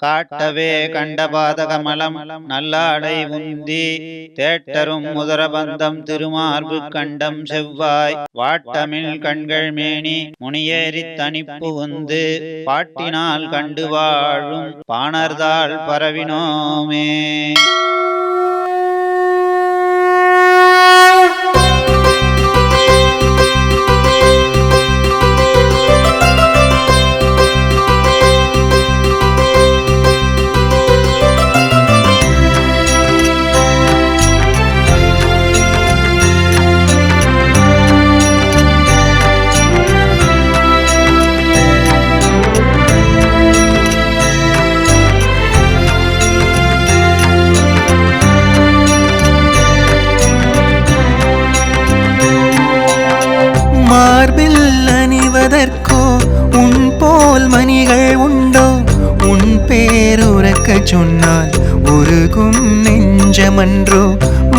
காட்டவே கண்டபாதகமலம் நல்லாடை உந்தி தேட்டரும் முதரபந்தம் திருமார்பு கண்டம் செவ்வாய் வாட்டமில் கண்கள் மேனி முனியேறி தனிப்பு உந்து பாட்டினால் கண்டு வாழும் பாணர்தாள் பரவினோமே. மார்பில் அணிவதற்கோ உன் போல் மணிகள் உண்டோ? உன் பேருறக்க சொன்னால் உருகும் நெஞ்சமன்றோ?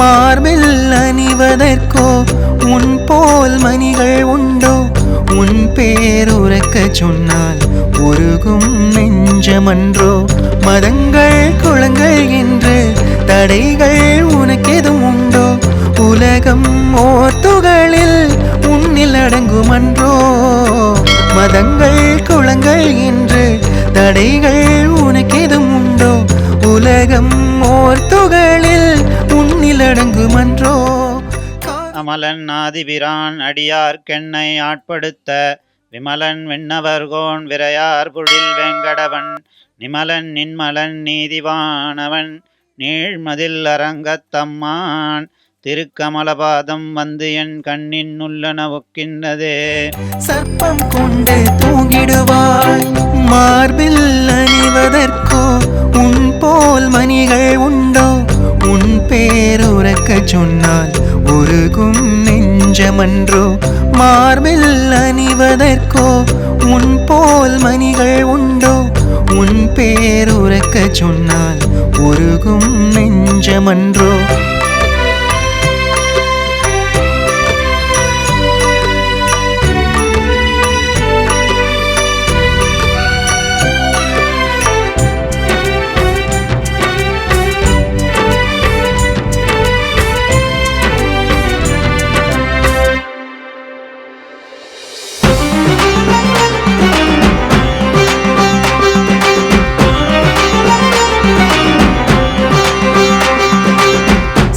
மார்பில் அணிவதற்கோ உன் போல் மணிகள் உண்டோ? உன் பேருறக்க சொன்னால் உருகும் நெஞ்சமன்றோ? மதங்கள் குளங்கள் என்று தடைகள் உனக்கெதும் உண்டோ? உலகம் ஓர்த்துகளில் உன்னில் அடங்குமன்றோ? மதங்கள் குளங்கள் என்று தடைகள் உனக்கெதும் உண்டோ? உலகம் ஓர்த்துகளில் உன்னில் அடங்குமன்றோ? அமலன் ஆதிபிரான் அடியார்க்கென்னை ஆட்படுத்த விமலன் விண்ணவர்கோன் விரையார் புழில் வெங்கடவன் நிமலன் நின்மலன் நீதிவானவன் நீழ்மதில் அரங்கத்தம்மான் திருக்கமலபாதம் வந்து என் கண்ணின் உள்ளன ஒக்கின்றதே. சர்ப்பம் கொண்டு தூங்கிடுவாய் மார்பில் அணிவதற்கோ உன் போல் மணிகள் உண்டோ? உன் பேருறக்க சொன்னால் உருகும் நெஞ்சமன்றோ? மார்பில் அணிவதற்கோ உன் போல் மணிகள் உண்டோ? உன் பேருறக்க சொன்னால் உருகும் நெஞ்சமன்றோ?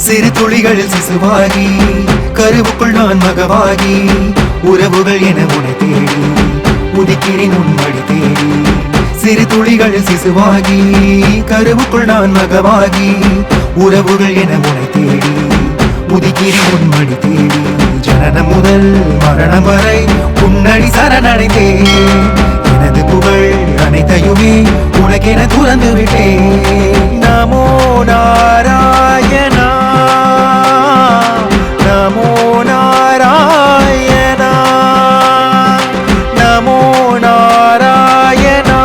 சிறு துளிகளில் சிசுவாகி கருவுக்குள் நான் மகவாகி உறவுகள் என உனை தேடி உதிக்கிறேன் உன்மடி தேடி. சிறு துளிகளில் சிசுவாகி கருவுக்குள் நான் மகவாகி உறவுகள் என உனை தேடி உதிக்கிறேன் உன்மடி தேடி. ஜனனம் முதல் மரணம் வரை உன்னடி சரணடைந்தேன். எனது புகழ் அனைத்தையுமே உனக்கென துறந்து விட்டேன். நமோ நாராயணா நமோ நாராயணா நமோ நாராயணா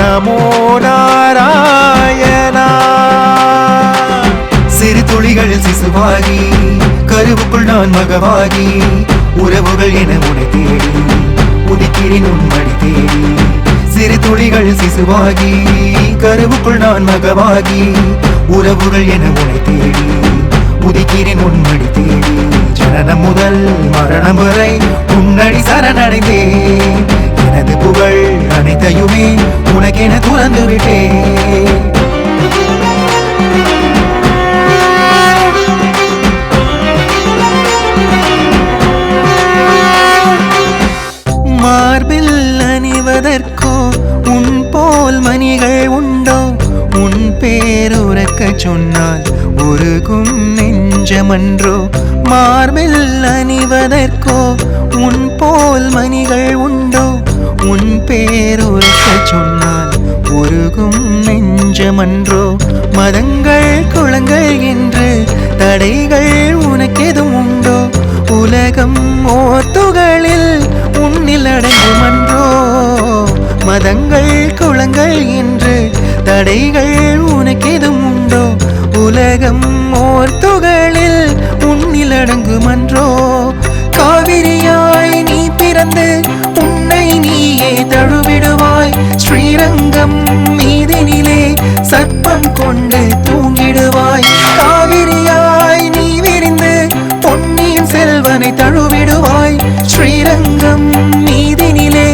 நமோ நாராயணா. சிறு துளிகளில் சிசுவாகி கருவுக்குள் நான் மகவாகி உறவுகள் என உனை தேடி உதிக்கிறேன் உன்மடி தேடி. சிறு துளிகள் சிசுவாகி கருவுக்குள் நான் மகவாகி உறவுகள் என உனை தேடி உதிக்கிறேன் உன்மடி தேடி. ஜனனம் முதல் மரணம் வரை உன்னடி சரணடைந்தேன். எனது புகழ் அனைத்தையுமே உனக்கென துறந்து விட்டேன். மார்பில் அணிவதற்கோ உன் போல் மணிகள் உண்டோ? உன் பேருறக்க சொன்னால் உருகும் நெஞ்சமன்றோ? மார்பில் அணிவதற்கோ உன் போல் மணிகள் உண்டோ? உன் பேருறக்க சொன்னால் உருகும் நெஞ்சமன்றோ? மதங்கள் குளங்கள் என்று தடைகள் உனக்கெதும் உண்டோ? உலகம் ஓர்த்துகளில் உன்னில் அடங்குமன்றோ? மதங்கள் குளங்கள் என்று தடைகள் உனக்கெதும் உண்டோ? உலகம் ஓர்த்துகளில் உன்னில் அடங்குமன்றோ? காவிரியாய் நீ பிறந்து உன்னை நீயே தழுவிடுவாய். ஸ்ரீரங்க சர்ப்பம் கொண்டு தூங்கிடுவாய். காவிரியாய் நீ விரிந்து பொன்னியின் செல்வனை தழுவிடுவாய். ஸ்ரீரங்கம் மீதினிலே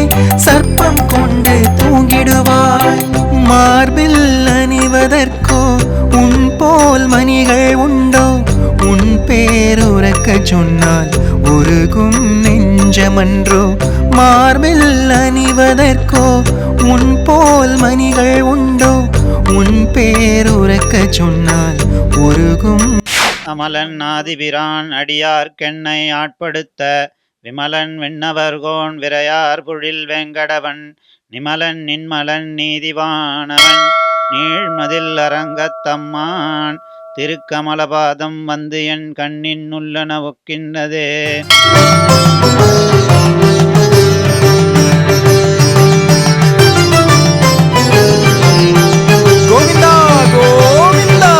சர்ப்பம் கொண்டு தூங்கிடுவாய். மார்பில் அணிவதற்கோ உன் போல் மணிகள் உண்டோ? உன் பேருறக்க சொன்னால் உருகும் நெஞ்சமன்றோ? மார்பில் அணிவதற்கோ உன் போல் மணிகள் உண்டோ? உன் பேருறக்க சொன்னால் உருகும். அமலன் ஆதிபிரான் அடியார்க்கென்னை ஆட்படுத்த விமலன் விண்ணவர்கோன் விரையார் புழில் வெங்கடவன் நிமலன் நின்மலன் நீதிவானவன் நீழ்மதில் அரங்கத்தம்மான் திருக்கமலபாதம் வந்து என் கண்ணின் உள்ளன ஒக்கின்றதே. கோவிந்தா கோவிந்தா.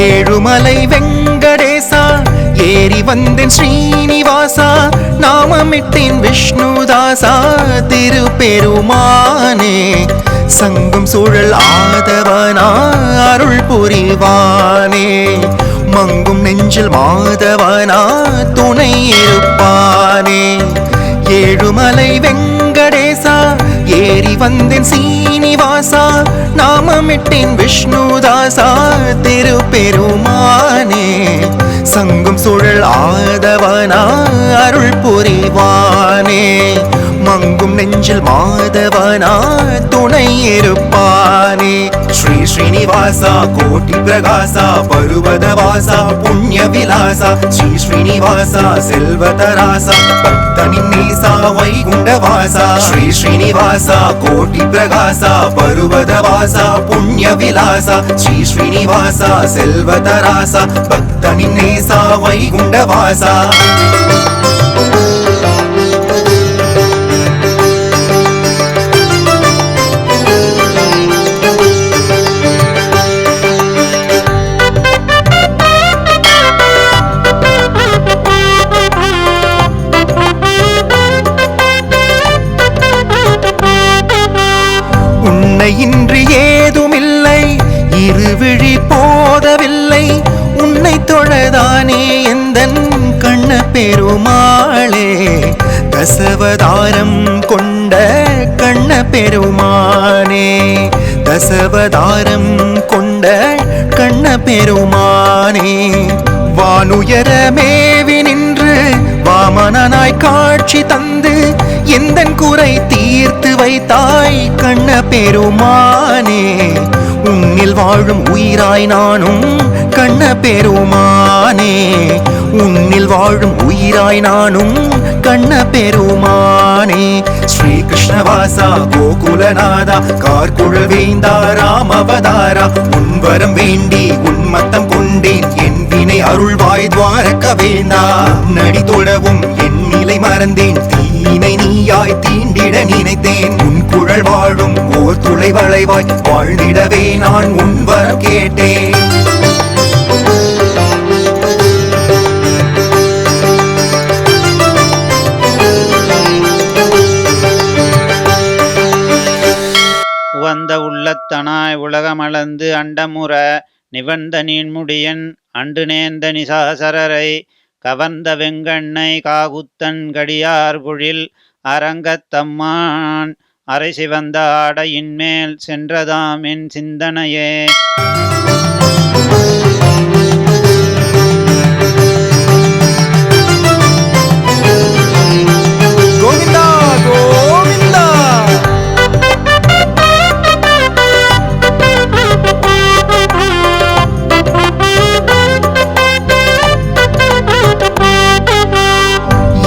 ஏழுமலை வெங்கடேசா ஏறி வந்தேன் ஸ்ரீனிவாசா நாமமிட்டேன் விஷ்ணுதாசா திருப்பெருமானே சங்கம் சூழல் ஆதவனா அருள் புரிவானே மங்கும் நெஞ்சில் மாதவனா துணை இருப்பானே. ஏழுமலை வெங்கடேசா ஏறி வந்தேன் சீனிவாசா நாமமிட்டேன் விஷ்ணுதாசா திருப்பெருமானே சங்கம் சூழல் ஆதவனா அருள் புரிவானே மங்கும் நெஞ்சில் மாதவனா துணை இருப்பானே. ஸ்ரீ ஸ்ரீனிவாசா கோட்டி பிரகாசா பருவதவாசா புண்ணிய விலாசா ஸ்ரீ ஸ்ரீனிவாசா செல்வதராசா பக்தனின் நேசா வைகுண்டவாசா ஸ்ரீ ஸ்ரீனிவாசா கோட்டி பிரகாசா பருவதவாசா புண்ணிய விலாசா ஸ்ரீ ஸ்ரீனிவாசா செல்வதராசா பக்தனின் நேசா வைகுண்டவாசா. இன்றி ஏதுமில்லை இருவிழி போதவில்லை உன்னை தொழதானே எந்தன் கண்ண பெருமாளே தசவதாரம் கொண்ட கண்ண பெருமானே தசவதாரம் கொண்ட கண்ண பெருமானே. வானுயர மேவி நின்று வாமனாய் காட்சி தந்து எந்தன் குறை தீர்த்து வைத்தாய் கண்ண பெருமானே உன்னில் வாழும் உயிராய் நானும் கண்ண பெருமானே உன்னில் வாழும் உயிராய் நானும் கண்ண பெருமானே. ஸ்ரீ கிருஷ்ணவாசா கோகுலநாதா கார்குழல் வேந்தா ராமவதாரா உன்வரம் வேண்டி உன்மத்தம் கொண்டேன் என் வினை அருள்வாய் துவாரக வேந்தா நடி தொழவும் என் நிலை மறந்தேன் தீனை நீயாய் தீண்டிட நினைத்தேன் உன் குழல் வாழும் ஓர் துளை வளைவாய் வாழ்ந்திடவே நான் உன் வரம் கேட்டேன். உவந்த உள்ளத்தனாய் உலகமளந்து அண்டமுற நிவந்த நீன்முடியன் அண்டு நேர்ந்த நிசாசரரை கவர்ந்த வெங்கண்ணை காகுத்தன் கடியார் புழில் அரங்கத்தம்மான் அரை சிவந்த ஆடையின் மேல் சென்றதாம் என் சிந்தனையே. கோவிந்தா கோவிந்தா.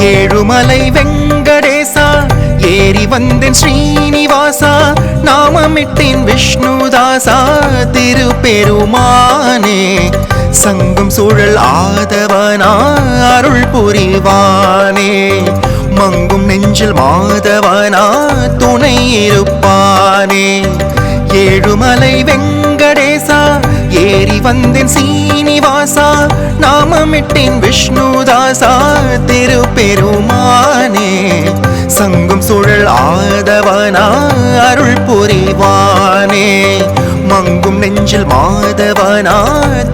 ஏழுமலை வெங்கடேசா ஏறி வந்தேன் ஸ்ரீனிவாசா நாமமிட்டேன் விஷ்ணுதாசா திருப்பெருமானே சங்கம் சூழல் ஆதவனா அருள் புரிவானே மங்கும் நெஞ்சில் மாதவனா துணை இருப்பானே. ஏழுமலை வெங்கடேசா ஏறி வந்தேன் சீனிவாசா, நாமமிட்டேன் விஷ்ணுதாசா. திருப்பெருமானே சங்கம் சுழல் ஆதவனா அருள் புரிவானே, மங்கும் நெஞ்சில் மாதவனா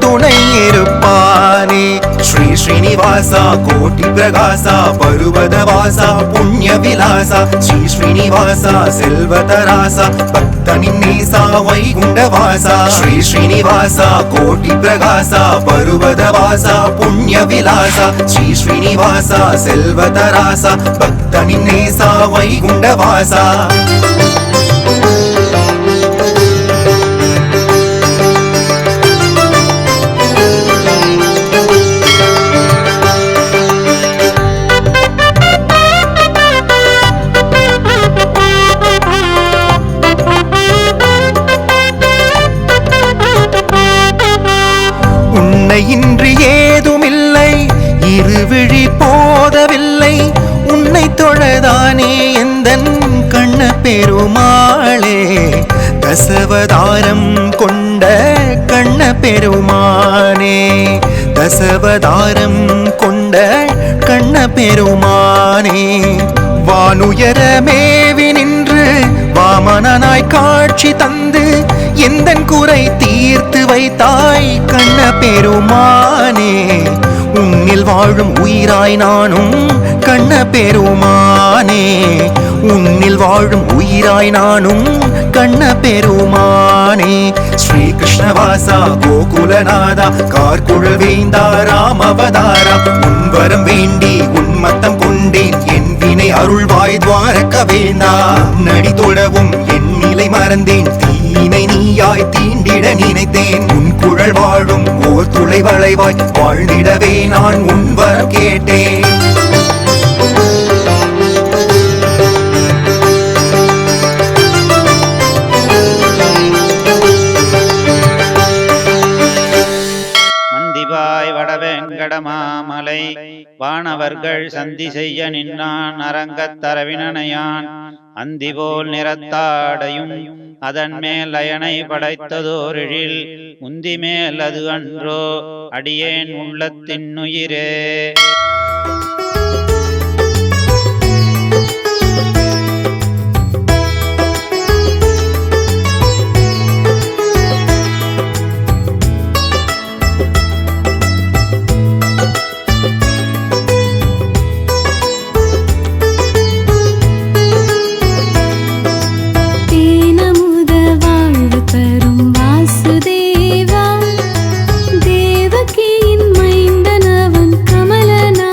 துணை இருப்பானே. ஸ்ரீ ஸ்ரீனிவாசா கோட்டி பிரகாசா பருவதவாசா புண்ணிய விலாசா, ஸ்ரீ ஸ்ரீனிவாசா செல்வதராசா பக்தனின் நேசா வைகுண்டவாசா. ஸ்ரீ ஸ்ரீனிவாசா கோட்டி பிரகாசா பருவதவாசா புண்ணிய விலாசா, ஸ்ரீ ஸ்ரீனிவாசா செல்வதராசா பக்தனின் நேசா வைகுண்டவாசா. இன்றி ஏதுமில்லை, இருவிழி போதவில்லை, உன்னை தொழதானே எந்தன் கண்ண பெருமாளே. தசவதாரம் கொண்ட கண்ண பெருமானே, தசவதாரம் கொண்ட கண்ண பெருமானே. வானுயர மேவி நின்று வாமனாய் காட்சி தந்து எந்தன் குறை தீர்த்து வைத்தாய் கண்ண பெருமானே. உன்னில் வாழும் உயிராய் நானும் கண்ண பெருமானே, உன்னில் வாழும் உயிராய் நானும் கண்ண பெருமானே. ஸ்ரீ கிருஷ்ணவாசா கோகுலநாதா கார்குழல் வேந்தா ராமவதாரா, உன்வரம் வேண்டி உன்மத்தம் கொண்டேன் என் வினை அருள்வாய் துவாரக வேந்தா. நடி தொழவும் என் நிலை மறந்தேன், தீனை நீயாய் தீண்டிட நினைத்தேன். உன் குழல் வாழும் ஓர் துளை வளைவாய் வாழ்ந்திடவே நான் உன் வரம் கேட்டேன். மந்திபாய் வடவேங்கடமாமலை வானவர்கள் சந்தி செய்ய நின்னான் அரங்கத் தரவினையான். அந்திபோல் நிறத்தாடையும் அதன் மேல் அயனை படைத்ததோரில் முந்தி மேல் அது அன்றோ அடியேன் உள்ளத்தின்னுயிரே. தேவகியின் மைந்தனவன் கமலனா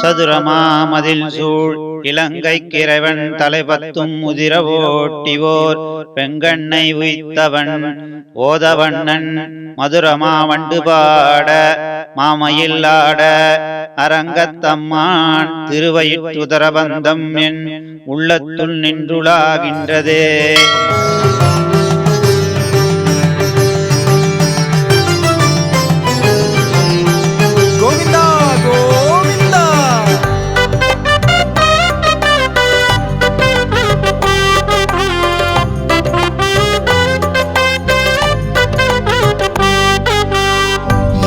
சதுரமாமதில் சூழ் இலங்கைக்கு இறைவன் தலைபத்தும் முதிரவோட்டிவோர் பெங்கண்ணை உய்த்தவன் ஓதவண்ணன் மதுரமா வண்டு பாட மாமையில்லாட அரங்கத்தம்மான் திருவயிற்றுதரபந்தம் என் உள்ளத்துள் நின்றுளாகின்றதே.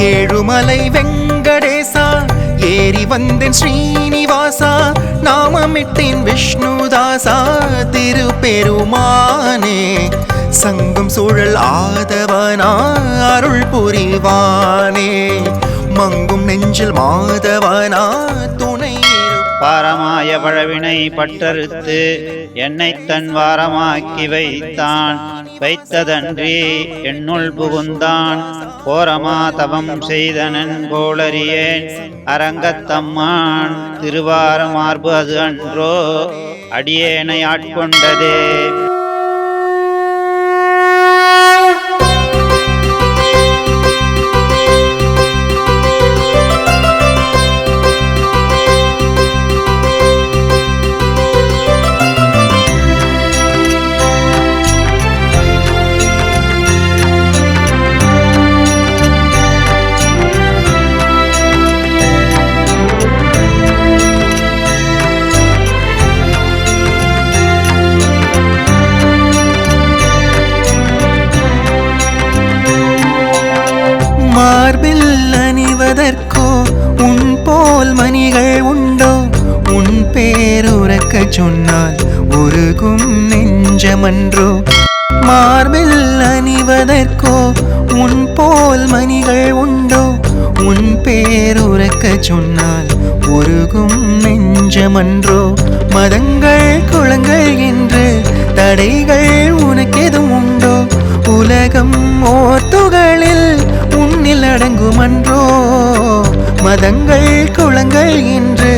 ஏழுமலை வெங்கடேசா ஏறி வந்தேன் ஸ்ரீனிவாசா நாமமிட்டேன் விஷ்ணுதாசா திருப்பெருமானே சங்கம் சூழல் ஆதவனா அருள் புரிவானே மங்கும் நெஞ்சில் மாதவனா துணை பாரமாய பழவினை பட்டறுத்து என்னை தன் வாரமாக்கி வைத்தான் வைத்ததன்றி என்னுள் புகுந்தான் கோரமா தவம் செய்தனன் போலறியேன் அரங்கத்தம்மான் திருவார மார்பு அது அன்றோ அடியேனை ஆட்கொண்டதே. மார்பில் அணிவதற்கோ உன் போல் மணிகள் உண்டோ உன் பேருறக்க சொன்னால் உருகும் நெஞ்சமன்றோ மார்பில் அணிவதற்கோ உன் போல் மணிகள் உண்டோ உன் பேருறக்க சொன்னால் உருகும் நெஞ்சமன்றோ மதங்கள் குளங்கள் என்று தடைகள் உனக்கெதும் உண்டோ உலகம் ஓர்த்துகளில் உன்னில் அடங்குமன்றோ மதங்கள் குளங்கள் என்று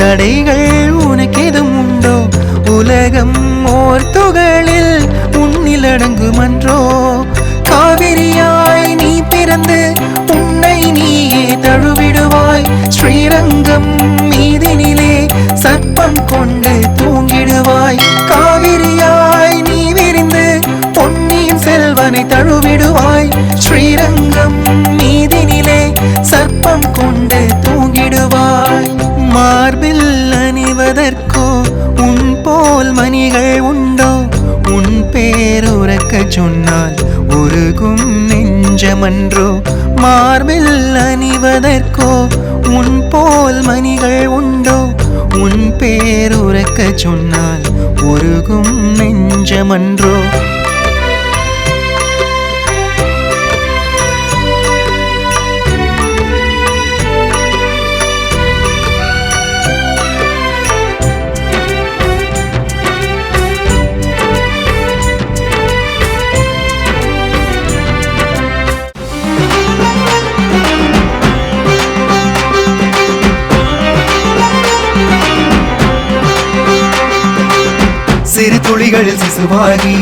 தடைகள் உனக்கெதும் உண்டோ உலகம் ஓர்த்துகளில் உன்னில் அடங்குமன்றோ காவிரியாய் நீ பிறந்து உன்னை நீயே தழுவிடுவாய் ஸ்ரீரங்கம் மீதினிலே சர்ப்பம் கொண்டு தூங்கிடுவாய் காவிரியாய் நீ விரிந்து பொன்னியின் செல்வனை தழுவிடுவாய் ஸ்ரீரங்கம் மீதினிலே சர்ப்பம் கொண்டு தூங்கிடுவாய் மார்பில் அணிவதற்கோ உன் போல் மணிகள் உண்டோ உன் பேருறக்க சொன்னால் உருகும் நெஞ்சமன்றோ மார்பில் அணிவதற்கோ உன் போல் மணிகள் உண்டோ உன் பேருறக்க சொன்னால் உருகும் நெஞ்சமன்றோ. சிறு துளிகளில் சிசுவாகி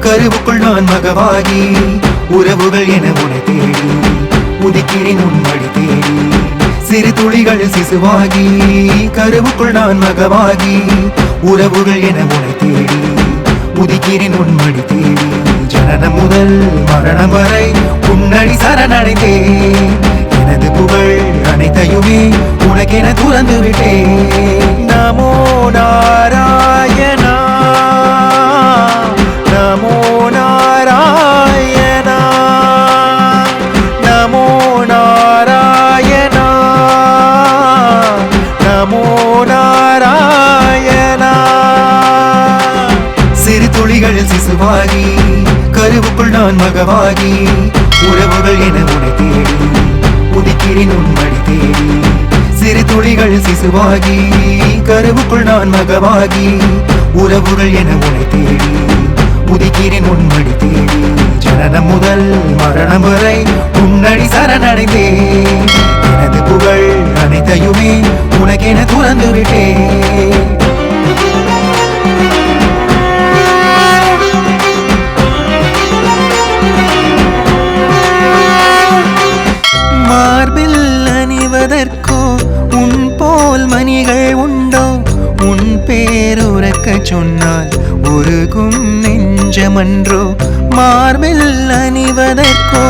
கருவுக்குள் நான் மகவாகி உறவுகள் என உனை தேடி உதிக்கிறேன் உன் வழி தேடி சிறு துளிகளில் சிசுவாகி கருவுக்குள் நான் மகவாகி உறவுகள் என உனை தேடி உதிக்கிறேன் உன் வழி தேடி ஜனனம் முதல் மரணம் வரை உன்னடி சரணடைந்தேன் எனது புகழ் அனைத்தையுமே உனக்கென துறந்து விட்டேன் நமோ நாராயண மகவாகி உறவுகள் என உனை தேடி உதிக்கிறேன் உன் மடி தேடி சிறு துளிகள் சிசுவாகி கருவுக்குள் நான் மகவாகி உறவுகள் என உனை தேடி உதிக்கிறேன் உன் மடி தேடி ஜனனம் முதல் மரணம் வரை உன்னடி சரணடைந்தேன் எனது புகழ் அனைத்தையுமே உனக்கென துறந்து விட்டேன் மார்பில் அணிவதற்கோ உன் போல் மணிகள் உண்டோ உன் பேருறக்க சொன்னால் உருகும் நெஞ்சமன்றோ மார்பில் அணிவதற்கோ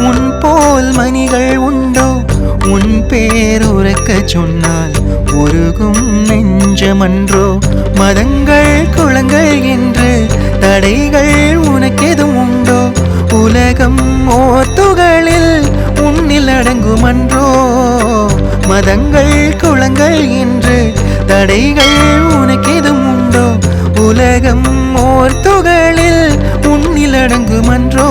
உன் போல் மணிகள் உண்டோ உன் பேருறக்க சொன்னால் உருகும் நெஞ்சமன்றோ மதங்கள் குளங்கள் என்று தடைகள் உனக்கெதும் உண்டோ உலகம் ஓர்த்துகளில் உன்னில் அடங்குமன்றோ மதங்கள் குளங்கள் என்று தடைகள் உனக்கெதும் உண்டோ உலகம் ஓர்த்துகளில் உன்னில் அடங்குமன்றோ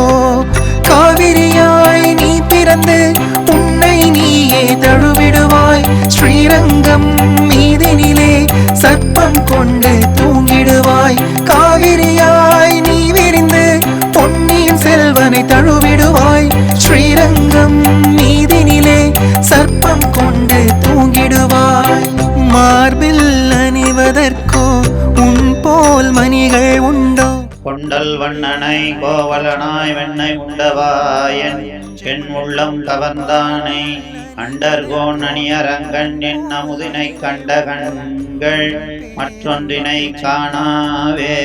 காவிரியாய் நீ பிறந்து உன்னை நீயே தழுவிடுவாய் ஸ்ரீரங்கம் மீதினிலே சர்ப்பம் கொண்டு தூங்கிடுவாய் காவிரியாய் நீ விரிந்து பொன்னியின் செல்வனை தழுவிடுவாய் ஸ்ரீரங்கம் மீதினிலே சர்ப்பம் கொண்டு தூங்கிடுவாய் மார்பில் அணிவதற்கோ உன் போல் மணிகள் உண்டோ கொண்டல் வண்ணனை கோவலனாய் வெண்ணை உண்டவாயன் என் உள்ளம் கவர்ந்தானை அண்டர்கோன் அணியரங்கன் என் அமுதினை கண்ட கண்கள் மற்றொன்றினை காணாவே